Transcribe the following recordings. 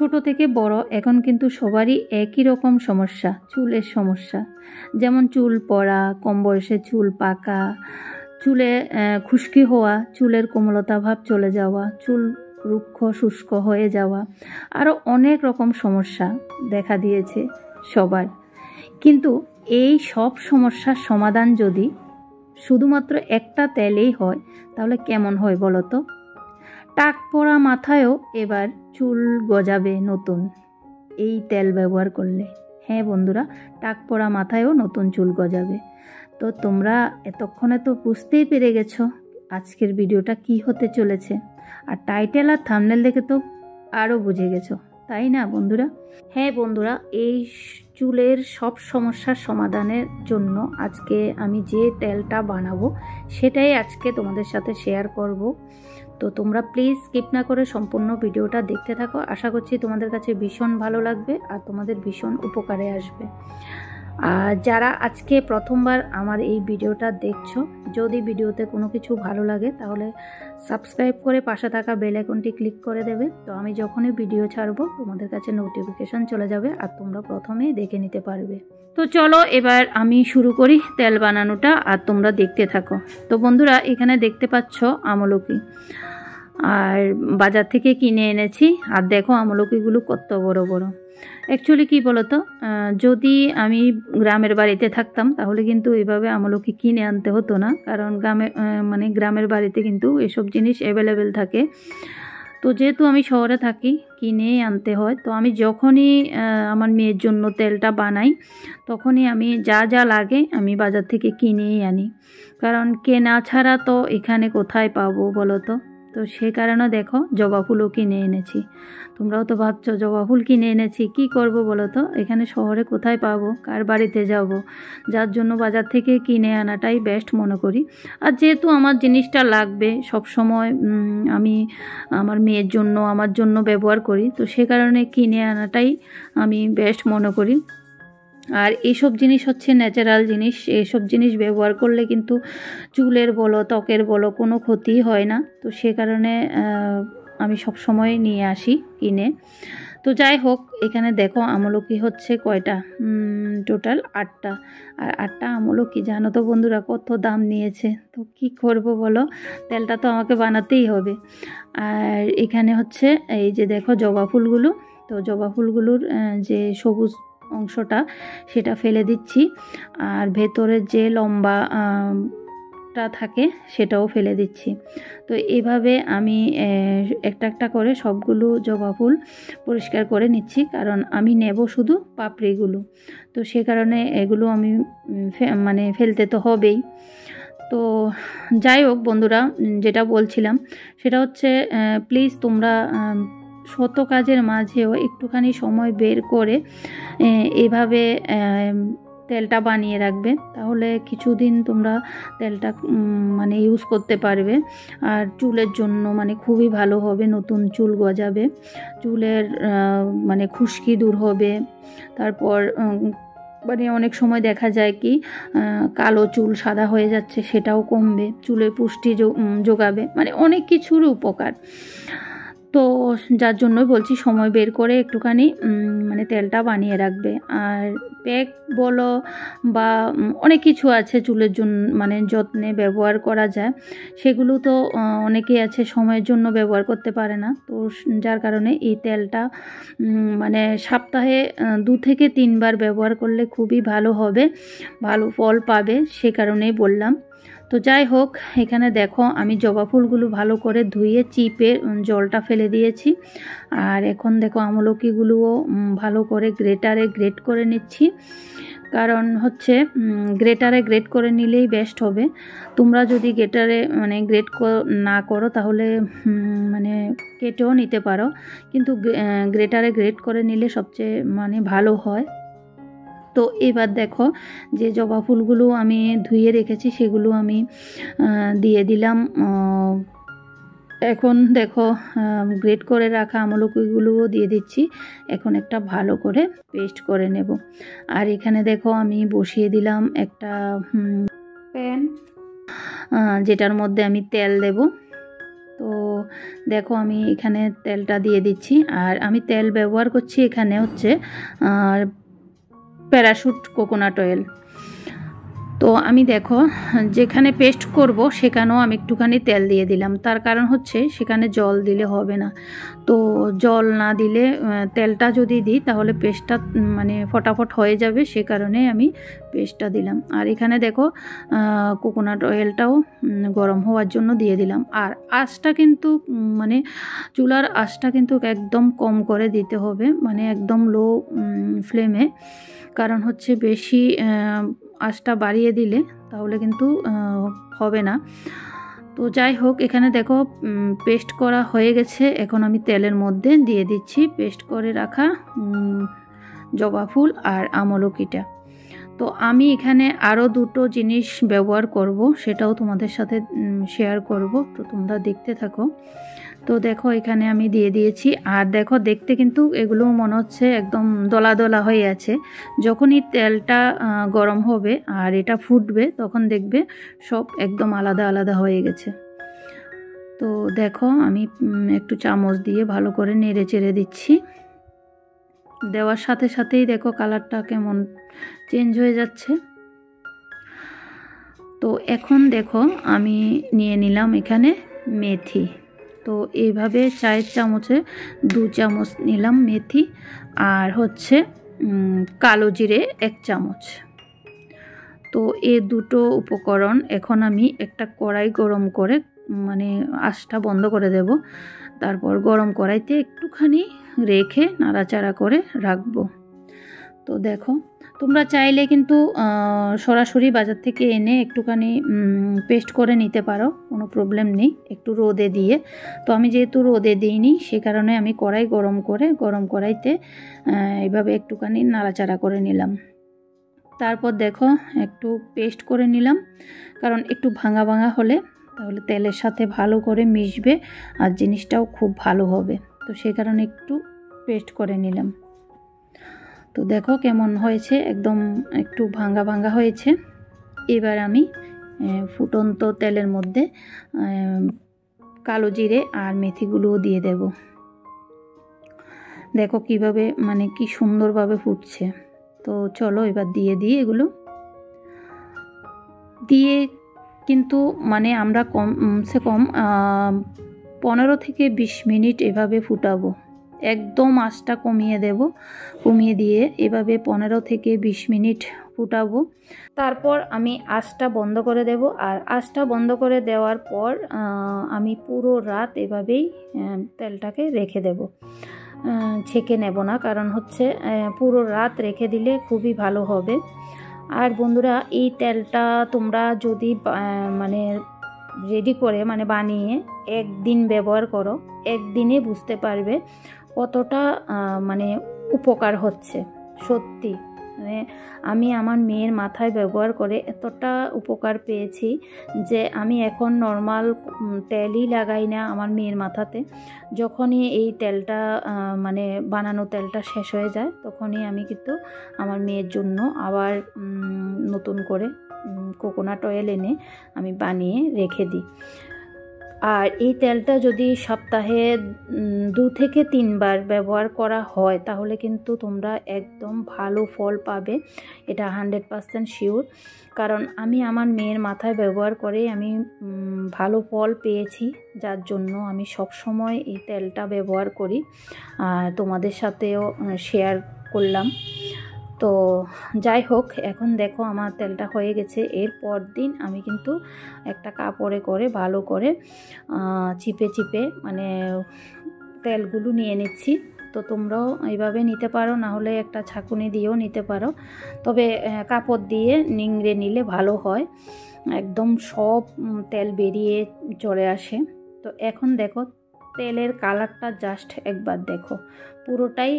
ছোট থেকে বড় এখন কিন্তু সবারই একই রকম সমস্যা, চুলের সমস্যা। যেমন চুল পড়া, কম বয়সে চুল পাকা, চুলে খুশকি হওয়া, চুলের কোমলতা ভাব চলে যাওয়া, চুল রুক্ষ শুষ্ক হয়ে যাওয়া, আরও অনেক রকম সমস্যা দেখা দিয়েছে সবার। কিন্তু এই সব সমস্যার সমাধান যদি শুধুমাত্র একটা তেলেই হয় তাহলে কেমন হয় বলো তো? টাক পড়া মাথায়ও এবার চুল গজাবে নতুন এই তেল ব্যবহার করলে। হ্যাঁ বন্ধুরা, টাক পড়া মাথায়ও নতুন চুল গজাবে। তো তোমরা এতক্ষণে তো বুঝতেই পেরে গেছো আজকের ভিডিওটা কি হতে চলেছে, আর টাইটেল আর থাম্বনেল দেখে তো আরও বুঝে গেছো, তাই না বন্ধুরা? হ্যাঁ বন্ধুরা, এই চুলের সব সমস্যার সমাধানের জন্য আজকে আমি যে তেলটা বানাবো সেটাই আজকে তোমাদের সাথে শেয়ার করব। তো তোমরা প্লিজ স্কিপ না করে সম্পূর্ণ ভিডিওটা দেখতে থাকো। আশা করছি তোমাদের কাছে ভীষণ ভালো লাগবে আর তোমাদের ভীষণ উপকারে আসবে। আর যারা আজকে প্রথমবার আমার এই ভিডিওটা দেখছো, যদি ভিডিওতে কোনো কিছু ভালো লাগে তাহলে সাবস্ক্রাইব করে পাশে থাকা বেল আইকনটি ক্লিক করে দেবে। তো আমি যখনই ভিডিও ছাড়বো তোমাদের কাছে নোটিফিকেশান চলে যাবে আর তোমরা প্রথমেই দেখে নিতে পারবে। তো চলো এবার আমি শুরু করি তেল বানানোটা, আর তোমরা দেখতে থাকো। তো বন্ধুরা, এখানে দেখতে পাচ্ছ আমলকি, আর বাজার থেকে কিনে এনেছি। আর দেখো আমলকিগুলো কত বড় বড়। অ্যাকচুয়ালি কি বলতো, যদি আমি গ্রামের বাড়িতে থাকতাম তাহলে কিন্তু এইভাবে আমলকি কিনে আনতে হতো না, কারণ গ্রামের বাড়িতে কিন্তু এসব জিনিস অ্যাভেলেবেল থাকে। তো যেহেতু আমি শহরে থাকি, কিনেই আনতে হয়। তো আমি যখনই আমার মেয়ের জন্য তেলটা বানাই তখনই আমি যা যা লাগে আমি বাজার থেকে কিনেই আনি, কারণ কেনা ছাড়া তো এখানে কোথায় পাবো বলো তো। তো সেই কারণে দেখো জবা ফুলও কিনে এনেছি। তোমরাও তো ভাবছো জবা ফুল কিনে এনেছি কি করব বলো তো, এখানে শহরে কোথায় পাবো, কার বাড়িতে যাব, যার জন্য বাজার থেকে কিনে আনাটাই বেস্ট মনে করি। আর যেহেতু আমার জিনিসটা লাগবে সব সময়, আমি আমার মেয়ের জন্য আমার জন্য ব্যবহার করি, তো সে কারণে কিনে আনাটাই আমি বেস্ট মনে করি। আর এইসব জিনিস হচ্ছে ন্যাচারাল জিনিস, এইসব জিনিস ব্যবহার করলে কিন্তু চুলের বলো ত্বকের বলো কোনো ক্ষতি হয় না। তো সে কারণে আমি সব সময় নিয়ে আসি কিনে। তো যাই হোক, এখানে দেখো আমলকি হচ্ছে কয়টা, টোটাল 8টা। আর 8টা আমলকি জানো তো বন্ধুরা কত দাম নিয়েছে। তো কি করব বলো, তেলটা তো আমাকে বানাতেই হবে। আর এখানে হচ্ছে এই যে দেখো জবা ফুলগুলো, তো জবা ফুলগুলোর যে সবুজ অংশটা সেটা ফেলে দিচ্ছি, আর ভেতরের যে লম্বাটা থাকে সেটাও ফেলে দিচ্ছি। তো এইভাবে আমি একটা একটা করে সবগুলো জবা ফুল পরিষ্কার করে নিচ্ছি, কারণ আমি নেব শুধু পাপড়িগুলো। তো সে কারণে এগুলো আমি ফেলতে তো হবেই। তো যাই হোক বন্ধুরা, যেটা বলছিলাম সেটা হচ্ছে প্লিজ তোমরা শত কাজের মাঝেও একটুখানি সময় বের করে এভাবে তেলটা বানিয়ে রাখবে, তাহলে কিছুদিন তোমরা তেলটা ইউজ করতে পারবে। আর চুলের জন্য খুবই ভালো হবে, নতুন চুল গজাবে, চুলের খুশকি দূর হবে। তারপর অনেক সময় দেখা যায় কি কালো চুল সাদা হয়ে যাচ্ছে, সেটাও কমবে, চুলের পুষ্টি যোগাবে, অনেক কিছুর উপকার। তো যার জন্যই বলছি সময় বের করে একটুখানি তেলটা বানিয়ে রাখবে। আর প্যাক বলো বা অনেক কিছু আছে চুলের জন্য যত্নে ব্যবহার করা যায়, সেগুলো তো অনেকেই আছে সময়ের জন্য ব্যবহার করতে পারে না। তো যার কারণে এই তেলটা সপ্তাহে 2 থেকে 3 বার ব্যবহার করলে খুবই ভালো হবে, ভালো ফল পাবে, সে কারণেই বললাম। তো যাই হোক, এখানে দেখো আমি জবা ফুলগুলো ভালো করে ধুয়ে চিপে জলটা ফেলে দিয়েছি। আর এখন দেখো আমলকিগুলোও ভালো করে গ্রেটারে গ্রেট করে নিচ্ছি, কারণ হচ্ছে গ্রেটারে গ্রেট করে নিলেই বেস্ট হবে। তোমরা যদি গ্রেটারে গ্রেট না করো তাহলে কেটেও নিতে পারো, কিন্তু গ্রেটারে গ্রেট করে নিলে সবচেয়ে ভালো হয়। তো এবার দেখো যে জবা ফুলগুলো আমি ধুয়ে রেখেছি সেগুলো আমি দিয়ে দিলাম। এখন দেখো গ্রেট করে রাখা আমলকিগুলোও দিয়ে দিচ্ছি। এখন একটা ভালো করে পেস্ট করে নেব। আর এখানে দেখো আমি বসিয়ে দিলাম একটা প্যান, যেটার মধ্যে আমি তেল দেব। তো দেখো আমি এখানে তেলটা দিয়ে দিচ্ছি, আর আমি তেল ব্যবহার করছি এখানে হচ্ছে প্যারাশুট কোকোনাট অয়েল। তো আমি দেখো যেখানে পেস্ট করব সেখানেও আমি একটুখানি তেল দিয়ে দিলাম, তার কারণ হচ্ছে সেখানে জল দিলে হবে না। তো জল না দিলে তেলটা যদি দিই তাহলে পেস্টটা মানে ফটাফট হয়ে যাবে, সে কারণে আমি পেস্টটা দিলাম। আর এখানে দেখো কোকোনাট অয়েলটাও গরম হওয়ার জন্য দিয়ে দিলাম। আর আঁচটা কিন্তু মানে চুলার আঁচটা কিন্তু একদম কম করে দিতে হবে, মানে একদম লো ফ্লেমে, কারণ হচ্ছে বেশি আঁচটা বাড়িয়ে দিলে তাহলে কিন্তু হবে না। তো যাই হোক, এখানে দেখো পেস্ট করা হয়ে গেছে। এখন আমি তেলের মধ্যে দিয়ে দিচ্ছি পেস্ট করে রাখা জবা ফুল আর আমলকিটা। তো আমি এখানে আরও দুটো জিনিস ব্যবহার করব, সেটাও তোমাদের সাথে শেয়ার করব, তো তোমরা দেখতে থাকো। তো দেখো এখানে আমি দিয়ে দিয়েছি। আর দেখো দেখতে কিন্তু এগুলো মনে হচ্ছে একদম দলা দলা হয়ে আছে। যখনই তেলটা গরম হবে আর এটা ফুটবে তখন দেখবে সব একদম আলাদা আলাদা হয়ে গেছে। তো দেখো আমি একটু চামচ দিয়ে ভালো করে নেড়ে চেড়ে দিচ্ছি। দেওয়ার সাথে সাথেই দেখো কালারটা কেমন চেঞ্জ হয়ে যাচ্ছে। তো এখন দেখো আমি নিয়ে নিলাম এখানে মেথি। তো এইভাবে চায়ের চামচে 2 চামচ নিলাম মেথি, আর হচ্ছে কালো জিরে 1 চামচ। তো এই দুটো উপকরণ এখন আমি একটা কড়াই গরম করে মানে আঁচটা বন্ধ করে দেব, তারপর গরম কড়াইতে একটুখানি রেখে নাড়াচাড়া করে রাখবো। তো দেখো তোমরা চাইলে কিন্তু সরাসরি বাজার থেকে এনে একটুখানি পেস্ট করে নিতে পারো, কোনো প্রবলেম নেই, একটু রোদে দিয়ে। তো আমি যেহেতু রোদে দিইনি সে কারণে আমি কড়াই গরম করে গরম কড়াইতে এইভাবে একটুখানি নাড়াচাড়া করে নিলাম। তারপর দেখো একটু পেস্ট করে নিলাম, কারণ একটু ভাঙা ভাঙা হলে তাহলে তেলের সাথে ভালো করে মিশবে আর জিনিসটাও খুব ভালো হবে। তো সেই কারণে একটু পেস্ট করে নিলাম। তো দেখো কেমন হয়েছে, একদম একটু ভাঙা ভাঙা হয়েছে। এবার আমি ফুটন্ত তেলের মধ্যে কালো জিরে আর মেথিগুলোও দিয়ে দেব। দেখো কিভাবে মানে কি সুন্দরভাবে ফুটছে। তো চলো এবার দিয়ে দিই এগুলো দিয়ে, কিন্তু মানে আমরা কমসে কম 15 থেকে 20 মিনিট এভাবে ফুটাবো। একদম আঁচটা কমিয়ে দেব, কমিয়ে দিয়ে এভাবে 15 থেকে 20 মিনিট ফুটাবো। তারপর আমি আঁচটা বন্ধ করে দেব। আর আঁচটা বন্ধ করে দেওয়ার পর আমি পুরো রাত এভাবেই তেলটাকে রেখে দেব, ছেঁকে নেব না, কারণ হচ্ছে পুরো রাত রেখে দিলে খুবই ভালো হবে। আর বন্ধুরা এই তেলটা তোমরা যদি মানে রেডি করে মানে বানিয়ে একদিন ব্যবহার করো, একদিনে বুঝতে পারবে কতটা মানে উপকার হচ্ছে। সত্যি মানে আমি আমার মেয়ের মাথায় ব্যবহার করে এতটা উপকার পেয়েছি যে আমি এখন নর্মাল তেলই লাগাই না আমার মেয়ের মাথাতে। যখনই এই তেলটা মানে বানানো তেলটা শেষ হয়ে যায় তখনই আমি কিন্তু আমার মেয়ের জন্য আবার নতুন করে কোকোনাট অয়েল এনে আমি বানিয়ে রেখে দিই। আর এই তেলটা যদি সপ্তাহে 2 থেকে 3 বার ব্যবহার করা হয় তাহলে কিন্তু তোমরা একদম ভালো ফল পাবে, এটা 100% শিওর। কারণ আমি আমার মেয়ের মাথায় ব্যবহার করে আমি ভালো ফল পেয়েছি, যার জন্য আমি সব সময় এই তেলটা ব্যবহার করি, আর তোমাদের সাথেও শেয়ার করলাম। তো যাই হোক, এখন দেখো আমার তেলটা হয়ে গেছে। এরপর দিন আমি কিন্তু একটা কাপড়ে করে ভালো করে চিপে চিপে মানে তেলগুলো নিয়ে নিচ্ছি। তো তোমরাও এইভাবে নিতে পারো, না হলে একটা ছাঁকুনি দিয়েও নিতে পারো, তবে কাপড় দিয়ে নিংড়ে নিলে ভালো হয়, একদম সব তেল বেরিয়ে চলে আসে। তো এখন দেখো তেলের কালারটা জাস্ট একবার দেখো, পুরোটাই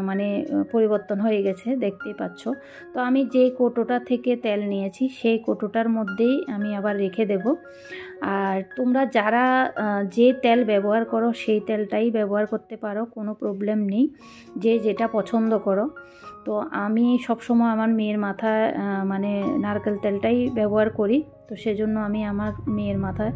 মানে পরিবর্তন হয়ে গেছে, দেখতেই পাচ্ছ। তো আমি যে কৌটোটা থেকে তেল নিয়েছি সেই কৌটোটার মধ্যেই আমি আবার রেখে দেব। আর তোমরা যারা যে তেল ব্যবহার করো সেই তেলটাই ব্যবহার করতে পারো, কোনো প্রবলেম নেই, যে যেটা পছন্দ করো। তো আমি সবসময় আমার মেয়ের মাথায় মানে নারকেল তেলটাই ব্যবহার করি, তো সেজন্য আমি আমার মেয়ের মাথায়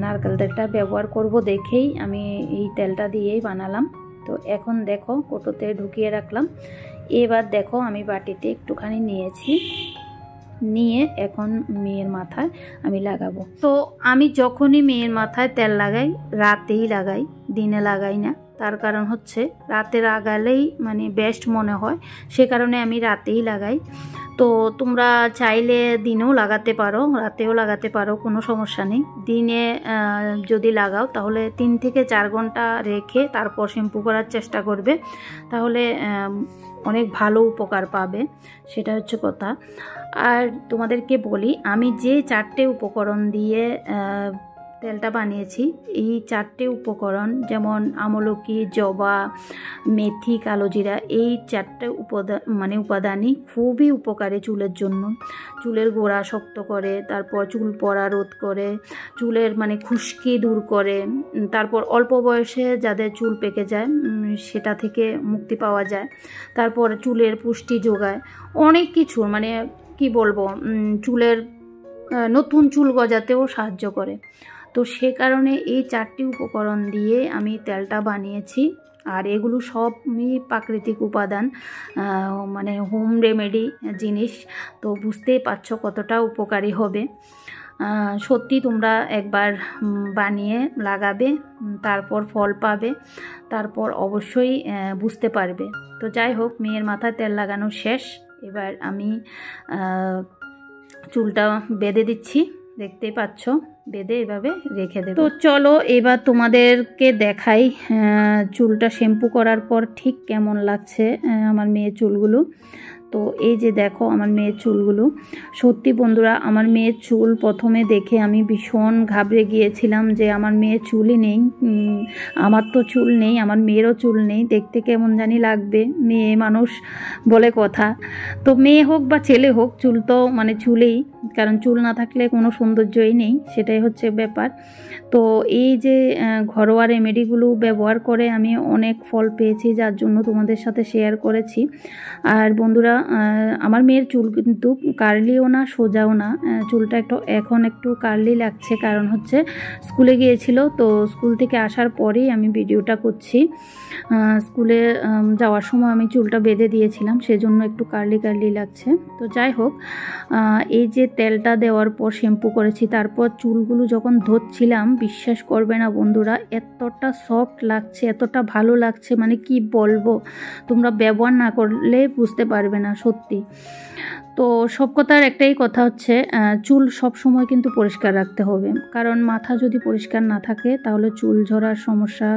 নারকেল তেলটা ব্যবহার করব দেখেই আমি এই তেলটা দিয়েই বানালাম। তো এখন দেখো কৌটোতে ঢুকিয়ে রাখলাম। এবার দেখো আমি বাটিতে একটুখানি নিয়েছি, নিয়ে এখন মেয়ের মাথায় আমি লাগাবো। তো আমি যখনই মেয়ের মাথায় তেল লাগাই রাতেই লাগাই, দিনে লাগাই না। তার কারণ হচ্ছে রাতে লাগালেই মানে বেস্ট মনে হয়, সে কারণে আমি রাতেই লাগাই। তো তোমরা চাইলে দিনেও লাগাতে পারো, রাতেও লাগাতে পারো, কোনো সমস্যা নেই। দিনে যদি লাগাও তাহলে 3 থেকে 4 ঘন্টা রেখে তারপর শ্যাম্পু করার চেষ্টা করবে, তাহলে অনেক ভালো উপকার পাবে, সেটা হচ্ছে কথা। আর তোমাদেরকে বলি, আমি যে 4টে উপকরণ দিয়ে তেলটা বানিয়েছি, এই 4টে উপকরণ যেমন আমলকি, জবা, মেথি, কালোজিরা, এই 4টে উপাদানই খুবই উপকারী চুলের জন্য। চুলের গোড়া শক্ত করে, তারপর চুল পড়া রোধ করে, চুলের মানে খুশকি দূর করে, তারপর অল্প বয়সে যাদের চুল পেকে যায় সেটা থেকে মুক্তি পাওয়া যায়, তারপর চুলের পুষ্টি যোগায়, অনেক কিছু মানে কি বলবো, চুলের নতুন চুল গজাতেও সাহায্য করে। তো সে কারণে এই 4টি উপকরণ দিয়ে আমি তেলটা বানিয়েছি। আর এগুলো সবই প্রাকৃতিক উপাদান, মানে হোম রেমেডি জিনিস। তো বুঝতেই পারছো কতটা উপকারী হবে। সত্যি তোমরা একবার বানিয়ে লাগাবে, তারপর ফল পাবে, তারপর অবশ্যই বুঝতে পারবে। তো যাই হোক, মেয়ের মাথায় তেল লাগানো শেষ। এবার আমি চুলটা বেঁধে দিচ্ছি, দেখতেই পাচ্ছ, বেঁধে এভাবে রেখে দেব। তো চলো এবার তোমাদেরকে দেখাই চুলটা শ্যাম্পু করার পর ঠিক কেমন লাগছে আমার মেয়ের চুলগুলো। তো এই যে দেখো আমার মেয়ের চুলগুলো, সত্যি বন্ধুরা আমার মেয়ের চুল প্রথমে দেখে আমি ভীষণ ঘাবড়ে গিয়েছিলাম যে আমার মেয়ের চুলই নেই। আমার তো চুল নেই, আমার মেয়েরও চুল নেই, দেখতে কেমন জানি লাগবে, মেয়ে মানুষ বলে কথা। তো মেয়ে হোক বা ছেলে হোক, চুল তো মানে চুলেই, কারণ চুল না থাকলে কোনো সৌন্দর্যই নেই, সেটাই হচ্ছে ব্যাপার। তো এই যে ঘরোয়া রেমেডিগুলো ব্যবহার করে আমি অনেক ফল পেয়েছি, যার জন্য তোমাদের সাথে শেয়ার করেছি। আর বন্ধুরা, আমার মেয়ের চুল কিন্তু কার্লিও না সোজাও না, চুলটা এখন একটু কার্লি লাগছে, কারণ হচ্ছে স্কুলে গিয়েছিল, তো স্কুল থেকে আসার পরেই আমি ভিডিওটা করছি। স্কুলে যাওয়ার সময় আমি চুলটা বেঁধে দিয়েছিলাম, সেজন্য একটু কার্লি কার্লি লাগছে। তো যাই হোক, এই যে তেলটা দেওয়ার পর শ্যাম্পু করেছি, তারপর চুলগুলো যখন ধরছিলাম, বিশ্বাস করবে না বন্ধুরা, এতটা সফট লাগছে, এতটা ভালো লাগছে, মানে কি বলবো, তোমরা ব্যবহার না করলে বুঝতে পারবে না সত্যি। তো সব কথার একটাই কথা হচ্ছে, চুল সব সময় কিন্তু পরিষ্কার রাখতে হবে, কারণ মাথা যদি পরিষ্কার না থাকে তাহলে চুল ঝরার সমস্যা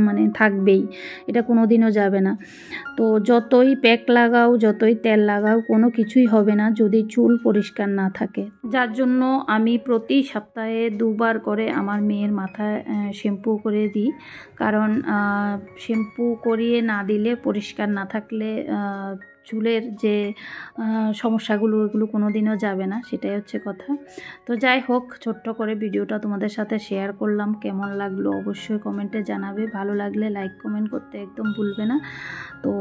মানে থাকবেই, এটা কোনো দিনও যাবে না। তো যতই প্যাক লাগাও, যতই তেল লাগাও, কোনো কিছুই হবে না যদি চুল পরিষ্কার না থাকে। যার জন্য আমি প্রতি সপ্তাহে 2 বার করে আমার মেয়ের মাথায় শ্যাম্পু করে দিই, কারণ শ্যাম্পু করিয়ে না দিলে, পরিষ্কার না থাকলে চুলের যে সমস্যাগুলো, এগুলো কোনো দিনও যাবে না, সেটাই হচ্ছে কথা। তো যাই হোক, ছোট্ট করে ভিডিওটা তোমাদের সাথে শেয়ার করলাম, কেমন লাগলো অবশ্যই কমেন্টে জানাবে, ভালো লাগলে লাইক কমেন্ট করতে একদম ভুলবে না। তো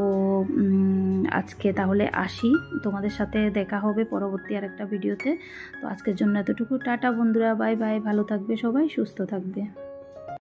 আজকে তাহলে আসি, তোমাদের সাথে দেখা হবে পরবর্তী আরেকটা ভিডিওতে। তো আজকের জন্য এতটুকু, টাটা বন্ধুরা, বাই বাই, ভালো থাকবে সবাই, সুস্থ থাকবে।